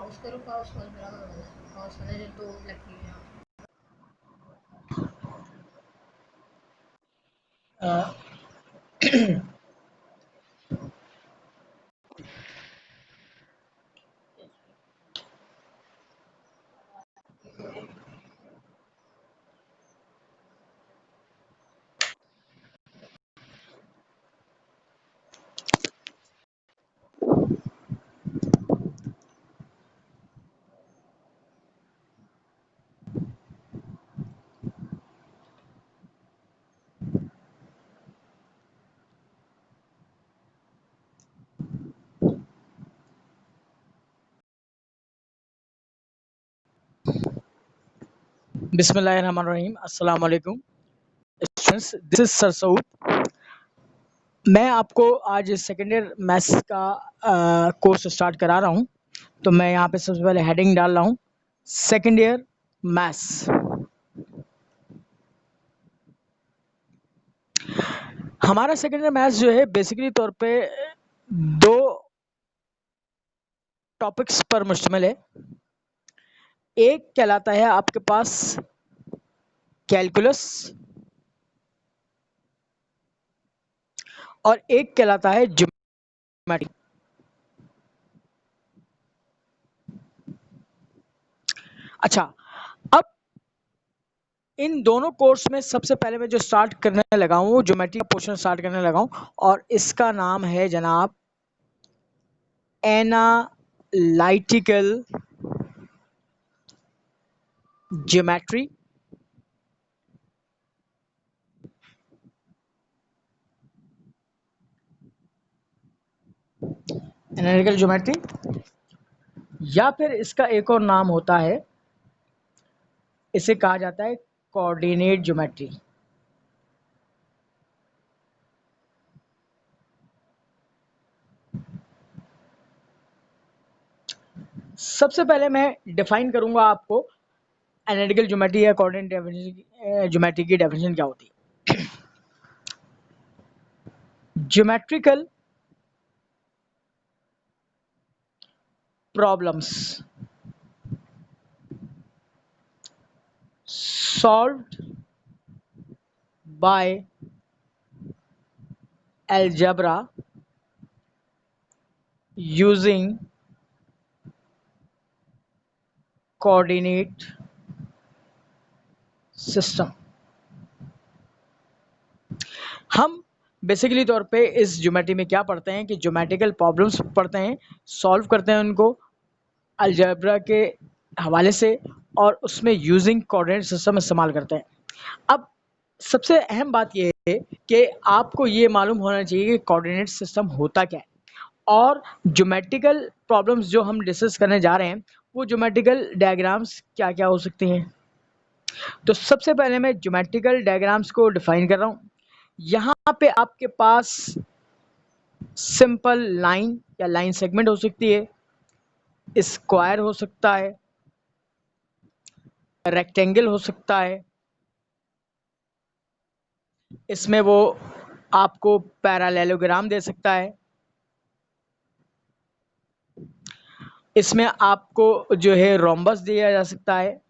Pause करो, pause pause बराबर होना है, पॉज होने से तो लगती है बिस्मिल्लाहिर्रहमानिर्रहीम। अस्सलाम वालेकुम students, this is sir Saud. मैं आपको आज सेकेंड ईयर मैथ्स का कोर्स स्टार्ट करा रहा हूँ। तो मैं यहाँ पे सबसे पहले हेडिंग डाल रहा हूँ, सेकेंड ईयर मैथ्स। हमारा सेकेंड ईयर मैथ्स जो है बेसिकली तौर पे दो टॉपिक्स पर मुश्तमिल है। एक कहलाता है आपके पास कैलकुलस और एक कहलाता है ज्योमेट्री। अच्छा, अब इन दोनों कोर्स में सबसे पहले मैं जो स्टार्ट करने लगा हूँ, ज्योमेट्री का पोर्शन स्टार्ट करने लगा हूँ, और इसका नाम है जनाब एनालिटिकल ज्योमेट्री। एनालिटिकल ज्योमेट्री या फिर इसका एक और नाम होता है, इसे कहा जाता है कोऑर्डिनेट ज्योमेट्री। सबसे पहले मैं डिफाइन करूंगा आपको एनालिटिकल ज्योमेट्री या कोऑर्डिनेट ज्योमेट्री की डेफिनेशन क्या होती है। Geometrical problems solved by algebra using coordinate system। हम बेसिकली तौर पे इस ज्योमेट्री में क्या पढ़ते हैं कि ज्योमेट्रिकल प्रॉब्लम्स पढ़ते हैं, सॉल्व करते हैं उनको अलजेब्रा के हवाले से, और उसमें यूजिंग कोऑर्डिनेट सिस्टम इस्तेमाल करते हैं। अब सबसे अहम बात यह है कि आपको ये मालूम होना चाहिए कि कोऑर्डिनेट सिस्टम होता क्या है, और ज्योमेट्रिकल प्रॉब्लम्स जो हम डिस्कस करने जा रहे हैं वो ज्योमेट्रिकल डायग्राम्स क्या क्या हो सकती हैं। तो सबसे पहले मैं ज्योमेट्रिकल डायग्राम्स को डिफाइन कर रहा हूँ। यहाँ पे आपके पास सिंपल लाइन या लाइन सेगमेंट हो सकती है, स्क्वायर हो सकता है, रेक्टेंगल हो सकता है, इसमें वो आपको पैरालेलोग्राम दे सकता है, इसमें आपको जो है रोम्बस दिया जा सकता है,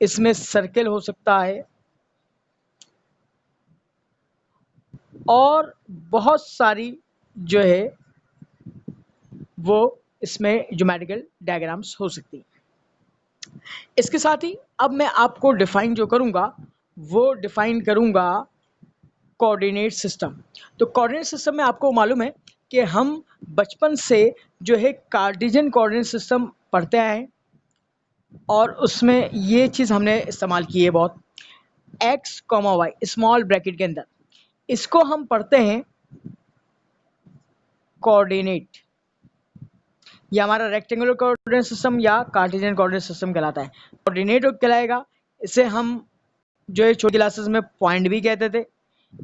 इसमें सर्कल हो सकता है, और बहुत सारी जो है वो इसमें ज्योमेट्रिकल डायग्राम्स हो सकती हैं। इसके साथ ही अब मैं आपको डिफाइन जो करूंगा वो डिफाइन करूंगा कोऑर्डिनेट सिस्टम। तो कोऑर्डिनेट सिस्टम में आपको मालूम है कि हम बचपन से जो है कार्टेशियन कोऑर्डिनेट सिस्टम पढ़ते आए हैं, और उसमें ये चीज़ हमने इस्तेमाल की है बहुत, x comma y small bracket के अंदर, इसको हम पढ़ते हैं कोऑर्डिनेट। ये हमारा रेक्टेंगुलर कोऑर्डिनेट सिस्टम या कार्टेशियन कोऑर्डिनेट सिस्टम कहलाता है। कोऑर्डिनेट कहलाएगा, इसे हम जो है छोटी क्लासेस में पॉइंट भी कहते थे,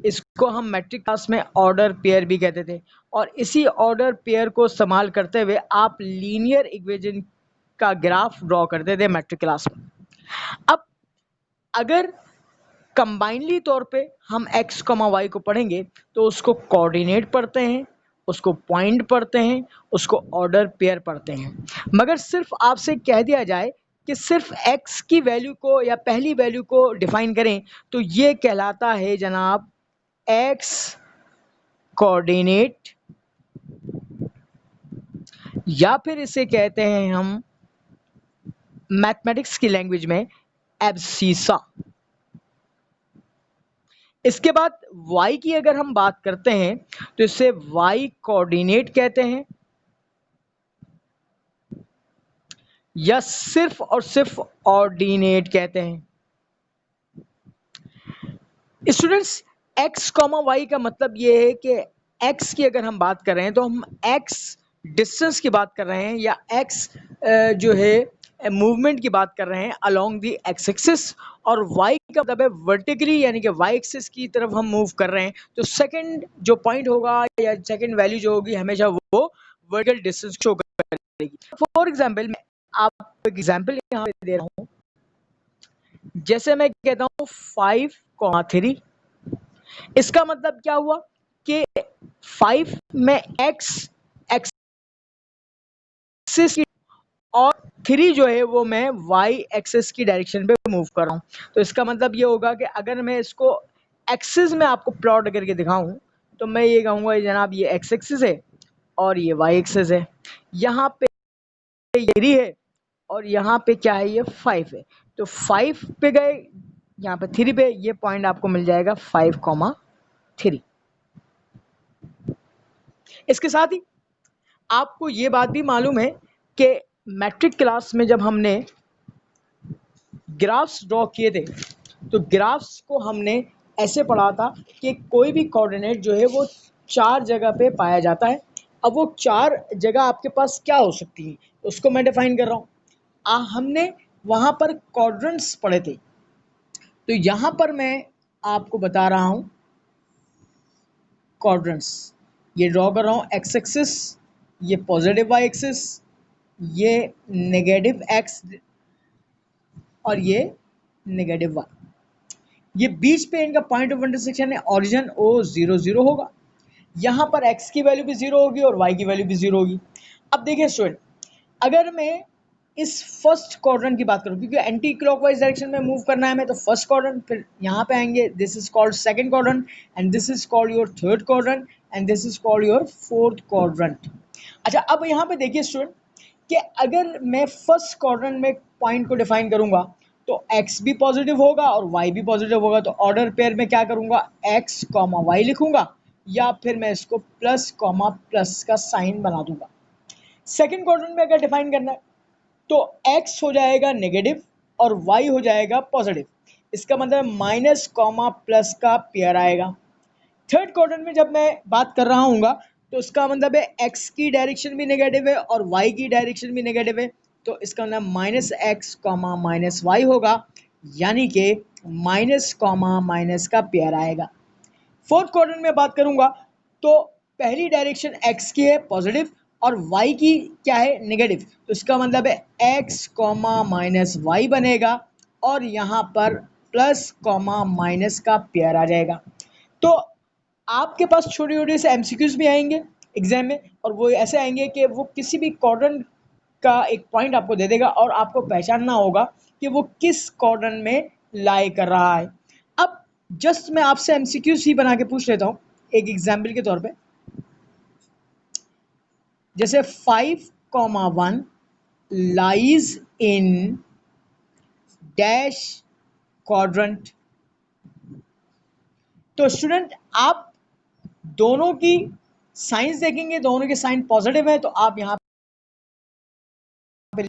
इसको हम मैट्रिक क्लास में ऑर्डर पेयर भी कहते थे, और इसी ऑर्डर पेयर को इस्तेमाल करते हुए आप लीनियर इक्वेशन का ग्राफ ड्रॉ करते थे मैट्रिक क्लास में। अब अगर कंबाइनली तौर पे हम एक्स कॉमा वाई को पढ़ेंगे तो उसको कोऑर्डिनेट पढ़ते हैं, उसको पॉइंट पढ़ते हैं, उसको ऑर्डर पेयर पढ़ते हैं। मगर सिर्फ आपसे कह दिया जाए कि सिर्फ x की वैल्यू को या पहली वैल्यू को डिफाइन करें तो ये कहलाता है जनाब x कोऑर्डिनेट, या फिर इसे कहते हैं हम मैथमेटिक्स की लैंग्वेज में एब्सीसा। इसके बाद y की अगर हम बात करते हैं तो इसे y कोऑर्डिनेट कहते हैं, या सिर्फ और सिर्फ ऑर्डिनेट कहते हैं। स्टूडेंट्स, x कॉमा वाई का मतलब ये है कि x की अगर हम बात कर रहे हैं तो हम x डिस्टेंस की बात कर रहे हैं, या x जो है मूवमेंट की बात कर रहे हैं अलोंग दी एक्स एक्सिस, और y का मतलब है वर्टिकली, यानी कि y एक्सिस की तरफ हम मूव कर रहे हैं। तो सेकंड जो पॉइंट होगा या सेकंड वैल्यू जो होगी हमेशा वो वर्टिकल डिस्टेंस शो करेगी। फॉर एग्जांपल मैं आपको एग्जांपल यहाँ पे दे रहा हूँ। जैसे मैं कहता हूँ 5,3, इसका मतलब क्या हुआ कि 5 में x एक्सिस की और 3 जो है वो मैं y एक्सिस की डायरेक्शन पे मूव कर रहा हूँ। तो इसका मतलब ये होगा कि अगर मैं इसको एक्सिस में आपको प्लॉट करके दिखाऊं तो मैं ये कहूँगा जनाब ये x एक्सिस है और ये y एक्सिस है, यहाँ पे ये 3 है और यहाँ पे क्या है, ये 5 है। तो 5 पे गए, यहाँ पे 3 पे, ये पॉइंट आपको मिल जाएगा 5,3। इसके साथ ही आपको ये बात भी मालूम है कि मैट्रिक क्लास में जब हमने ग्राफ्स ड्रॉ किए थे तो ग्राफ्स को हमने ऐसे पढ़ा था कि कोई भी कोऑर्डिनेट जो है वो 4 जगह पे पाया जाता है। अब वो 4 जगह आपके पास क्या हो सकती है उसको मैं डिफाइन कर रहा हूँ। हमने वहाँ पर क्वाड्रेंट्स पढ़े थे, तो यहाँ पर मैं आपको बता रहा हूँ क्वाड्रेंट्स। ये ड्रॉ कर रहा हूँ एक्स एक्सिस, ये पॉजिटिव वाई एक्सिस, ये नेगेटिव एक्स और ये नेगेटिव वाई। ये बीच पे इनका पॉइंट ऑफ इंटरसेक्शन है, ओरिजिन ओ 0 0 होगा। यहाँ पर x की वैल्यू भी 0 होगी और y की वैल्यू भी 0 होगी। अब देखिए स्टूडेंट, अगर मैं इस फर्स्ट क्वाड्रेंट की बात करूं, क्योंकि एंटी क्लॉकवाइज डायरेक्शन में मूव करना है मैं, तो फर्स्ट क्वाड्रेंट, फिर यहाँ पे आएंगे, this is called second quadrant, and this is called your third quadrant, and this is called your fourth quadrant. अच्छा, अब यहाँ पे देखिए स्टूडेंट कि अगर मैं फर्स्ट क्वाड्रेंट में पॉइंट को डिफाइन करूंगा तो x भी पॉजिटिव होगा और y भी पॉजिटिव होगा। तो ऑर्डर पेयर में क्या करूंगा, x कॉमा वाई लिखूंगा, या फिर मैं इसको प्लस कॉमा प्लस का साइन बना दूंगा। सेकंड क्वाड्रेंट में अगर डिफाइन करना है तो x हो जाएगा नेगेटिव और y हो जाएगा पॉजिटिव। इसका मतलब माइनस कॉमा प्लस का पेयर आएगा। थर्ड क्वाड्रेंट में जब मैं बात कर रहा हूँ तो इसका मतलब है x की डायरेक्शन भी नेगेटिव है और y की डायरेक्शन भी नेगेटिव है। तो इसका मतलब minus x comma minus y होगा, यानी कि माइनस कॉमा माइनस का पेयर आएगा। फोर्थ क्वाड्रेंट में बात करूंगा तो पहली डायरेक्शन x की है पॉजिटिव और y की क्या है, नेगेटिव। तो इसका मतलब है x कॉमा माइनस वाई बनेगा और यहाँ पर प्लस कॉमा माइनस का पेयर आ जाएगा। तो आपके पास छोटे छोटे से एमसीक्यूज भी आएंगे एग्जाम में, और वो ऐसे आएंगे कि वो किसी भी क्वाड्रेंट का एक पॉइंट आपको दे देगा और आपको पहचानना होगा कि वो किस क्वाड्रेंट में लाई कर रहा है। अब जस्ट मैं आपसे एमसीक्यूज ही बना के पूछ लेता हूँ एक एग्जाम्पल के तौर पे। जैसे 5,1 लाइज इन डैश क्वाड्रेंट। तो स्टूडेंट आप दोनों की साइंस देखेंगे, दोनों के साइन पॉजिटिव है, तो आप यहाँ पे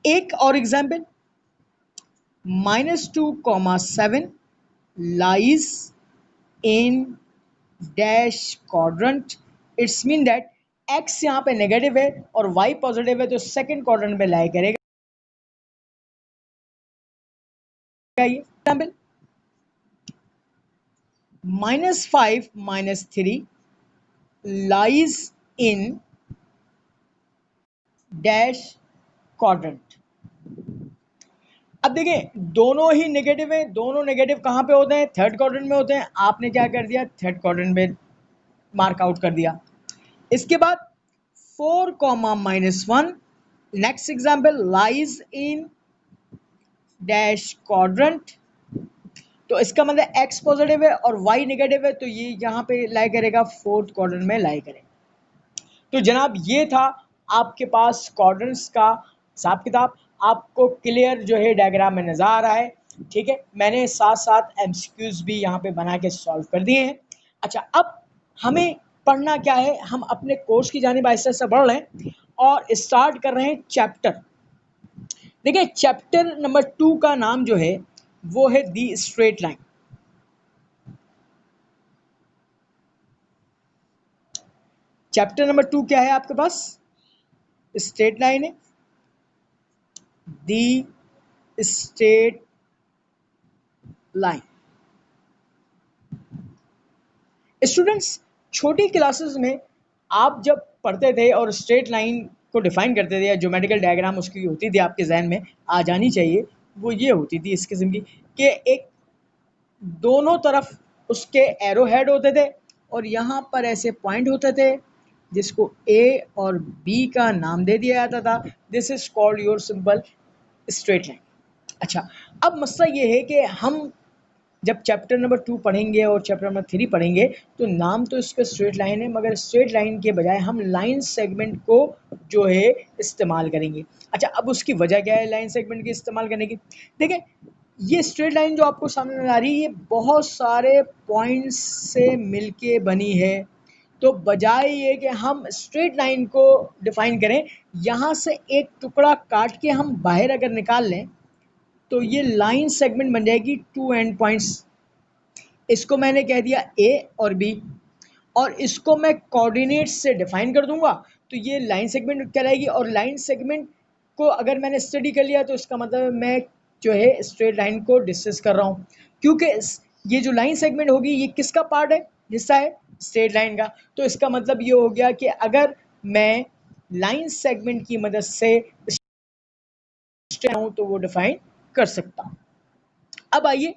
एक और example, -2,7 lies in dash quadrant. It's mean that x यहाँ पे नेगेटिव है और y पॉजिटिव है, तो सेकंड क्वाड्रेंट में लाई करेगा। ये example -5 -3 lies in dash quadrant. अब देखिए दोनों ही नेगेटिव हैं, दोनों नेगेटिव कहाँ पे होते हैं, थर्ड क्वाड्रेंट में होते हैं। आपने क्या कर दिया, थर्ड क्वाड्रेंट में मार्क आउट कर दिया। इसके बाद 4 comma -1, next example lies in dash quadrant, तो इसका मतलब x पॉजिटिव है और y नेगेटिव है, तो ये यहाँ पे लाई करेगा फोर्थ क्वाड्रेंट में लाई करेगा। तो जनाब ये था आपके पास क्वाड्रेंट्स का हिसाब किताब, आपको क्लियर जो है डायग्राम में नजर आ रहा है। ठीक है, मैंने साथ साथ एमसीक्यूज भी यहाँ पे बना के सॉल्व कर दिए हैं। अच्छा, अब हमें पढ़ना क्या है, हम अपने कोर्स की जानिब आहिस्ता आहिस्ता बढ़ रहे हैं और स्टार्ट कर रहे हैं चैप्टर। देखिए चैप्टर नंबर 2 का नाम जो है वो है दी स्ट्रेट लाइन। चैप्टर नंबर 2 क्या है आपके पास? स्ट्रेट लाइन है, दी स्ट्रेट लाइन। स्टूडेंट्स, छोटी क्लासेस में आप जब पढ़ते थे और स्ट्रेट लाइन को डिफाइन करते थे या ज्योमेट्रिकल डायग्राम उसकी होती थी आपके जहन में आ जानी चाहिए, वो ये होती थी इस किस्म की कि एक दोनों तरफ उसके एरो हेड होते थे और यहाँ पर ऐसे पॉइंट होते थे जिसको ए और बी का नाम दे दिया जाता था। This is called your simple straight line. अच्छा, अब मसला ये है कि हम जब चैप्टर नंबर 2 पढ़ेंगे और चैप्टर नंबर 3 पढ़ेंगे तो नाम तो इसका स्ट्रेट लाइन है, मगर स्ट्रेट लाइन के बजाय हम लाइन सेगमेंट को जो है इस्तेमाल करेंगे। अच्छा, अब उसकी वजह क्या है लाइन सेगमेंट के इस्तेमाल करने की? देखिए ये स्ट्रेट लाइन जो आपको सामने नजर आ रही है ये बहुत सारे पॉइंट्स से मिलके बनी है, तो बजाय ये कि हम स्ट्रेट लाइन को डिफाइन करें, यहाँ से एक टुकड़ा काट के हम बाहर अगर निकाल लें तो ये लाइन सेगमेंट बन जाएगी टू एंड पॉइंट्स। इसको मैंने कह दिया ए और बी और इसको मैं कोऑर्डिनेट से डिफाइन कर दूंगा, तो ये लाइन सेगमेंट कहलाएगी। और लाइन सेगमेंट को अगर मैंने स्टडी कर लिया तो इसका मतलब मैं जो है स्ट्रेट लाइन को डिस्कस कर रहा हूँ, क्योंकि ये जो लाइन सेगमेंट होगी ये किसका पार्ट है? हिस्सा है स्ट्रेट लाइन का। तो इसका मतलब ये हो गया कि अगर मैं लाइन सेगमेंट की मदद से स्ट्रेट हूँ तो वो डिफाइन कर सकता। अब आइए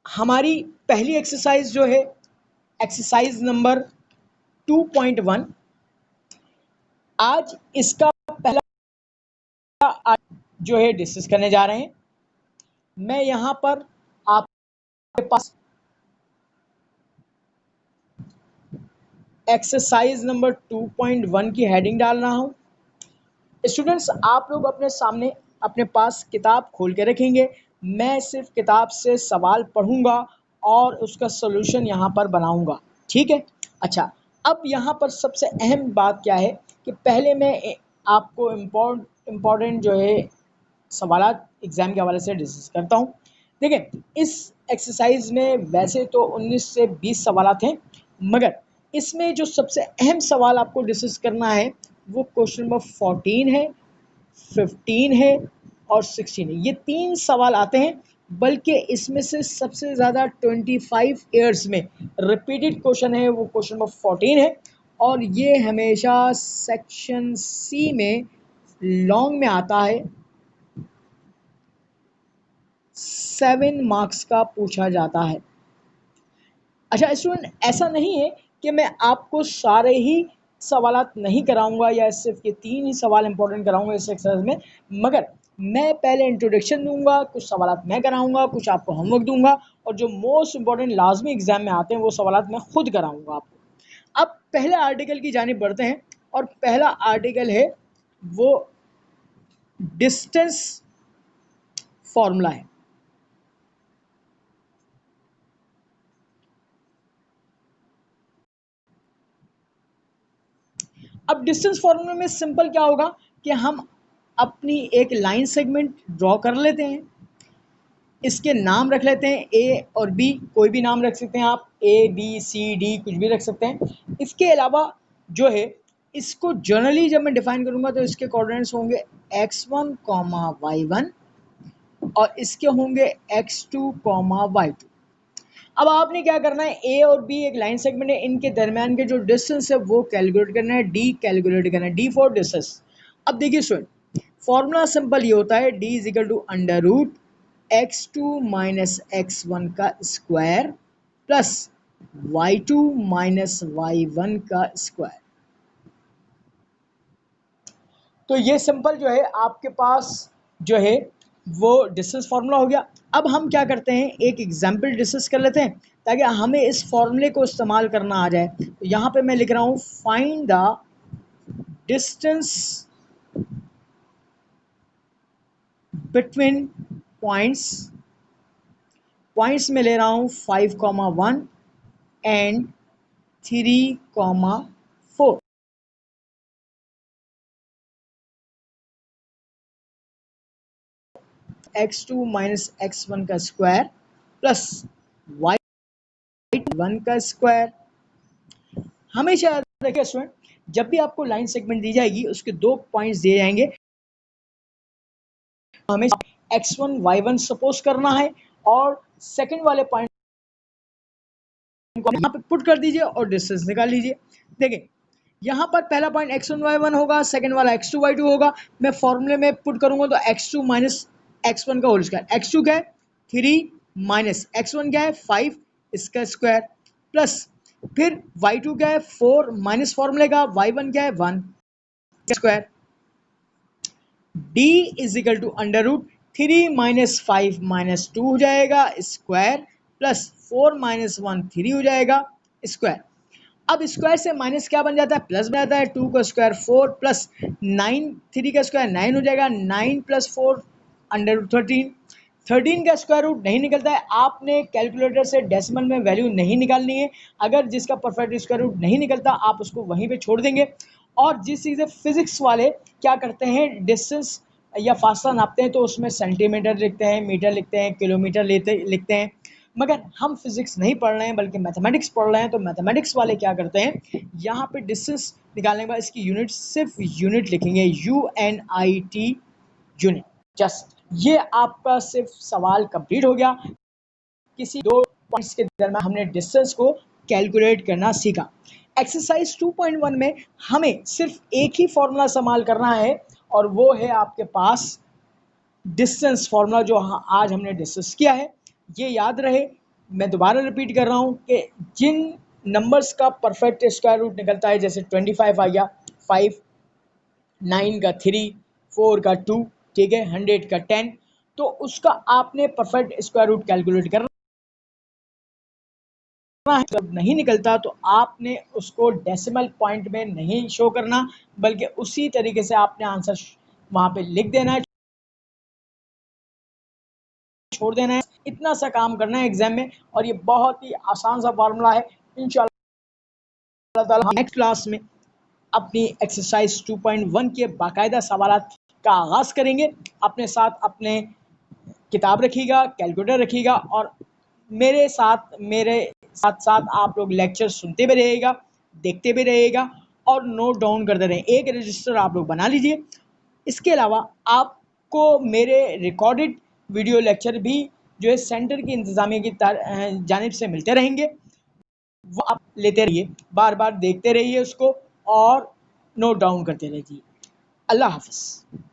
हमारी पहली एक्सरसाइज जो है एक्सरसाइज नंबर 2.1, आज इसका पहला जो है डिस्कस करने जा रहे हैं। मैं यहां पर आपके पास एक्सरसाइज नंबर 2.1 की हेडिंग डाल रहा हूं। स्टूडेंट्स, आप लोग अपने सामने अपने पास किताब खोल के रखेंगे, मैं सिर्फ किताब से सवाल पढ़ूंगा और उसका सलूशन यहाँ पर बनाऊंगा। ठीक है? अच्छा, अब यहाँ पर सबसे अहम बात क्या है कि पहले मैं आपको इम्पोर्टेंट जो है सवालात एग्ज़ाम के हवाले से डिस्कस करता हूँ। देखिए इस एक्सरसाइज में वैसे तो 19 से 20 सवालात हैं, मगर इसमें जो सबसे अहम सवाल आपको डिस्कस करना है वो क्वेश्चन नंबर 14 है, 15 है और 16 है। ये 3 सवाल आते हैं, बल्कि इसमें से सबसे ज़्यादा 25 ईयर्स में रिपीटेड क्वेश्चन है वो क्वेश्चन नंबर 14 है और ये हमेशा सेक्शन सी में लॉन्ग में आता है, 7 मार्क्स का पूछा जाता है। अच्छा स्टूडेंट, ऐसा नहीं है कि मैं आपको सारे ही सवालात नहीं कराऊंगा या सिर्फ ये 3 ही सवाल इंपॉर्टेंट कराऊंगा इस एक्सरसाइज में, मगर मैं पहले इंट्रोडक्शन दूंगा, कुछ सवालात मैं कराऊंगा, कुछ आपको होमवर्क दूंगा और जो मोस्ट इंपॉर्टेंट लाजमी एग्जाम में आते हैं वो सवालात मैं खुद कराऊंगा आपको। अब पहले आर्टिकल की जानिब बढ़ते हैं और पहला आर्टिकल है वो डिस्टेंस फॉर्मूला है। अब डिस्टेंस फॉर्मूला में सिंपल क्या होगा कि हम अपनी एक लाइन सेगमेंट ड्रॉ कर लेते हैं, इसके नाम रख लेते हैं ए और बी, कोई भी नाम रख सकते हैं आप, ए बी सी डी कुछ भी रख सकते हैं। इसके अलावा जो है इसको जनरली जब मैं डिफाइन करूंगा तो इसके कोऑर्डिनेट्स होंगे x1 y1 और इसके होंगे x2 y2। अब आपने क्या करना है, ए और बी एक लाइन सेगमेंट है, इनके दरमियान के जो डिस्टेंस है वो कैलकुलेट करना है, डी कैलकुलेट करना है, डी फॉर डिस्टेंस। अब देखिए स्टूडेंट, फॉर्मूला सिंपल ये होता है d is equal to under root x2 minus x1 का square plus y2 minus y1 का स्क्वायर। तो ये सिंपल जो है आपके पास जो है वो डिस्टेंस फार्मूला हो गया। अब हम क्या करते हैं, एक एग्जाम्पल डिस्कस कर लेते हैं ताकि हमें इस फॉर्मूले को इस्तेमाल करना आ जाए। तो यहाँ पे मैं लिख रहा हूँ find the distance between points. Points में ले रहा हूँ 5,1 एंड 3,4। x2 माइनस x1 का स्क्वायर प्लस y1 का स्क्वायर। हमेशा याद रखिए स्टूडेंट, जब भी आपको लाइन सेगमेंट दी जाएगी उसके दो पॉइंट्स दिए जाएंगे, हमें x1 y1 सपोज करना है और सेकंड वाले पॉइंट को यहाँ पे पुट कर दीजिए और डिस्टेंस निकाल लीजिए। देखिए यहाँ पर पहला पॉइंट x1 y1 होगा, सेकंड वाला x2 y2 होगा। मैं फॉर्मूले में पुट करूंगा तो x2 माइनस x1 का होल स्क्वायर। x2 क्या है 3 माइनस x1 क्या है 5 इसका स्क्वायर प्लस फिर y2 क्या है 4 माइनस फॉर्मूले का y1 क्या है 1 square. d is equal to under root 3 minus 5 minus 2 हो जाएगा स्क्वायर प्लस 4 माइनस 1 3 हो जाएगा स्क्वायर। अब स्क्वायर से माइनस क्या बन जाता है, प्लस बन जाता है। 2 का स्क्वायर 4 प्लस 9, 3 का स्क्वायर 9 हो जाएगा। 9 प्लस 4 अंडर रूट 13। 13 का स्क्वायर रूट नहीं निकलता है। आपने कैलकुलेटर से डेसिमल में वैल्यू नहीं निकालनी है। अगर जिसका परफेक्ट स्क्वायर रूट नहीं निकलता आप उसको वहीं पे छोड़ देंगे। और जिस चीज़ें फिजिक्स वाले क्या करते हैं, डिस्टेंस या फासला नापते हैं तो उसमें सेंटीमीटर लिखते हैं, मीटर लिखते हैं, किलोमीटर लिखते हैं। मगर हम फिजिक्स नहीं पढ़ रहे हैं बल्कि मैथमेटिक्स पढ़ रहे हैं। तो मैथमेटिक्स वाले क्या करते हैं, यहाँ पे डिस्टेंस निकालने के बाद इसकी यूनिट सिर्फ यूनिट लिखेंगे, UNIT यूनिट। जस्ट ये आपका सिर्फ सवाल कंप्लीट हो गया। किसी दो पॉइंट्स के दरमियान हमने डिस्टेंस को कैलकुलेट करना सीखा। एक्सरसाइज 2.1 में हमें सिर्फ एक ही फॉर्मूला इस्तेमाल करना है और वो है आपके पास डिस्टेंस फॉर्मूला जो आज हमने डिस्कस किया है। ये याद रहे, मैं दोबारा रिपीट कर रहा हूँ कि जिन नंबर्स का परफेक्ट स्क्वायर रूट निकलता है, जैसे 25 आ गया 5, 9 का 3, 4 का 2, ठीक है, 100 का 10, तो उसका आपने परफेक्ट स्क्वायर रूट कैलकुलेट करना है। जब नहीं निकलता तो आपने उसको डेसिमल पॉइंट में नहीं शो करना, बल्कि उसी तरीके से आपने आंसर वहां पे लिख देना है, छोड़ देना है। इतना सा काम करना है एग्जाम में और ये बहुत ही आसान सा फॉर्मूला है। इंशाअल्लाह ताला नेक्स्ट क्लास में अपनी एक्सरसाइज 2.1 के बाकायदा सवालात का आगाज़ करेंगे। अपने साथ अपने किताब रखिएगा, कैलकुलेटर रखिएगा और मेरे साथ साथ आप लोग लेक्चर सुनते भी रहिएगा, देखते भी रहिएगा और नोट डाउन करते रहें। एक रजिस्टर आप लोग बना लीजिए। इसके अलावा आपको मेरे रिकॉर्डेड वीडियो लेक्चर भी जो है सेंटर की इंतज़ामिया की जानिब से मिलते रहेंगे। वो आप लेते रहिए, बार बार देखते रहिए उसको और नोट डाउन करते रहिए। अल्लाह हाफ़िज़।